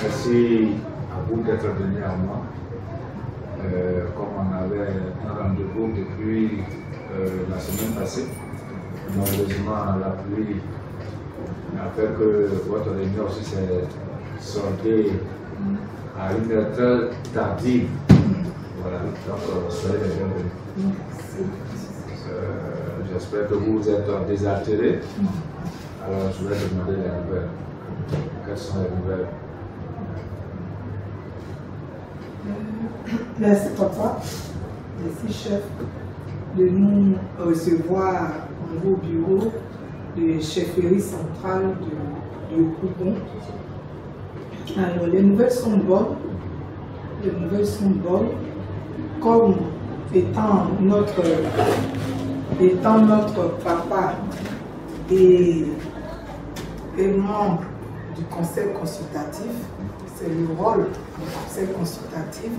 Merci à vous d'être venu à moi. Comme on avait un rendez-vous depuis la semaine passée, malheureusement la pluie a fait que votre réunion aussi s'est soldée à une heure très tardive. Voilà, donc soyez les bienvenus. J'espère que vous êtes désaltérés. Alors je vais demander les nouvelles. Quelles sont les nouvelles? Merci papa, merci chef de nous recevoir en vos bureaux de chefferie centrale de Coupon. Alors les nouvelles sont bonnes, comme étant notre papa et membre du conseil consultatif. C'est le rôle du conseil consultatif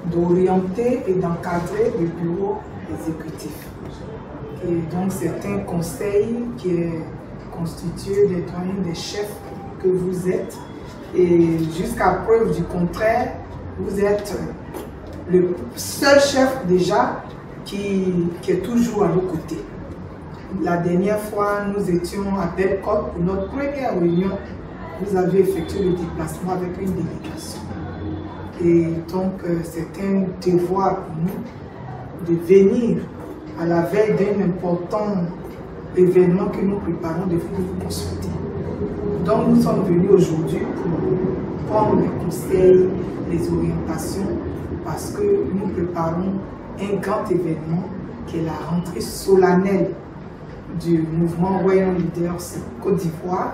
d'orienter et d'encadrer le bureau exécutif. Et donc c'est un conseil qui est constitué des doyens des chefs que vous êtes. Et jusqu'à preuve du contraire, vous êtes le seul chef déjà qui est toujours à vos côtés. La dernière fois, nous étions à Belcote pour notre première réunion. Vous avez effectué le déplacement avec une délégation. Et donc, c'est un devoir pour nous de venir à la veille d'un important événement que nous préparons, de vous consulter. Donc, nous sommes venus aujourd'hui pour prendre les conseils, les orientations, parce que nous préparons un grand événement qui est la rentrée solennelle du mouvement Royal Leaders Côte d'Ivoire,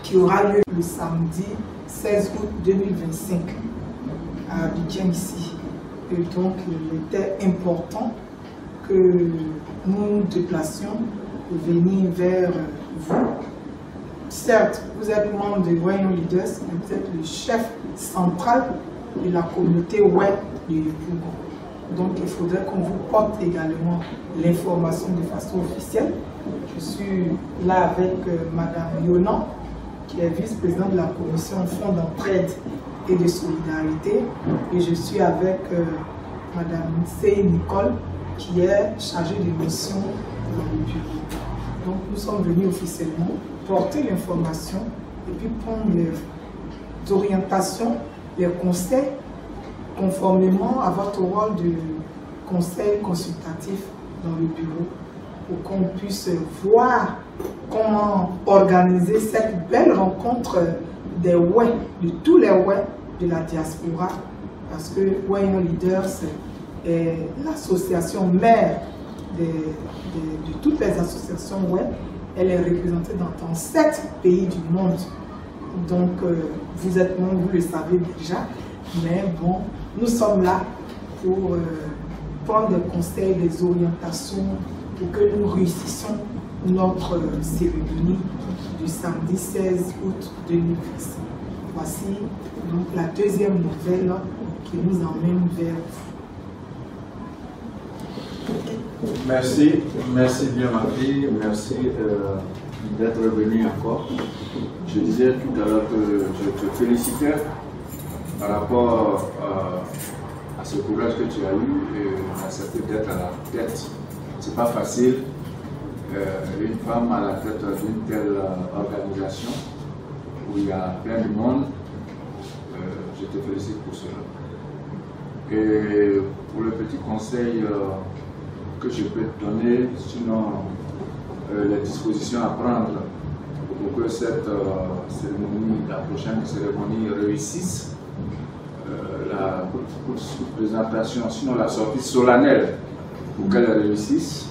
qui aura lieu le samedi 16 août 2025 à Abidjan ici. Et donc il était important que nous nous déplacions pour venir vers vous. Certes, vous êtes membre de Royal Leaders, mais vous êtes le chef central de la communauté web de Yopougon. Donc il faudrait qu'on vous porte également l'information de façon officielle. Je suis là avec Madame Yonan, qui est vice-présidente de la commission Fonds d'entraide et de solidarité. Et je suis avec Madame Sey Nicole, qui est chargée de mission dans le bureau. Donc nous sommes venus officiellement porter l'information et puis prendre les orientations, les conseils, conformément à votre rôle de conseil consultatif dans le bureau, pour qu'on puisse voir comment organiser cette belle rencontre des WEI, de tous les WEI de la diaspora, parce que Royal Leaders est l'association mère de toutes les associations WEI. Elle est représentée dans 7 pays du monde. Donc vous êtes membre, vous le savez déjà, mais bon, nous sommes là pour prendre des conseils, des orientations, pour que nous réussissions notre cérémonie du samedi 16 août 2010. Voici donc la deuxième nouvelle qui nous emmène vers vous. Merci bien ma fille, merci d'être venue encore. Je disais tout à l'heure que je te félicitais par rapport à ce courage que tu as eu et accepté d'être à la tête. C'est pas facile, une femme à la tête d'une telle organisation où il y a plein de monde. Je te félicite pour cela. Et pour le petit conseil que je peux te donner, sinon les dispositions à prendre pour que cette cérémonie, la prochaine cérémonie réussisse, la présentation, sinon la sortie solennelle, pour qu'elle réussisse,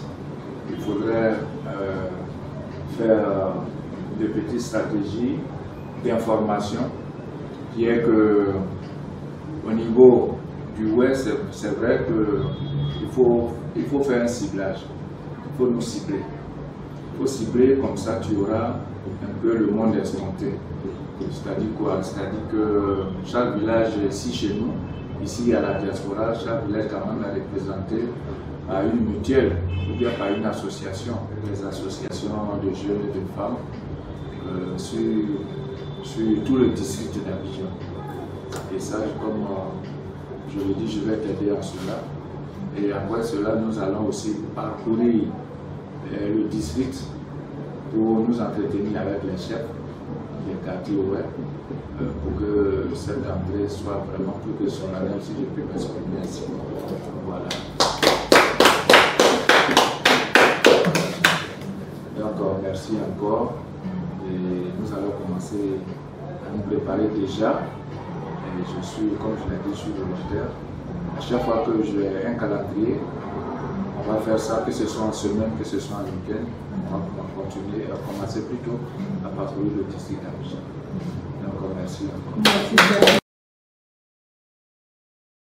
il faudrait faire des petites stratégies d'information, qui est que au niveau du web, c'est vrai qu'il faut faire un ciblage, il faut nous cibler. Il faut cibler, comme ça tu auras un peu le monde escompté. C'est-à-dire quoi? C'est-à-dire que chaque village ici chez nous, ici à la diaspora, chaque village quand même est représenté par une mutuelle ou bien par une association, des associations de jeunes et de femmes. Sur sur tout le district d'Abidjan. Et ça, comme je le dis, je vais t'aider en cela. Et après cela, nous allons aussi parcourir le district pour nous entretenir avec les chefs des quartiers ouverts pour que cette entrée soit vraiment plus que solennelle, si je peux m'exprimer ainsi. Voilà. Donc, merci encore. Et nous allons commencer à nous préparer déjà. Et je suis, comme je l'ai dit, je suis volontaire. À chaque fois que j'ai un calendrier, on va faire ça, que ce soit en semaine, que ce soit en week-end. On va continuer à commencer plutôt à parcourir le district d'Abidjan. Donc, merci encore. Merci.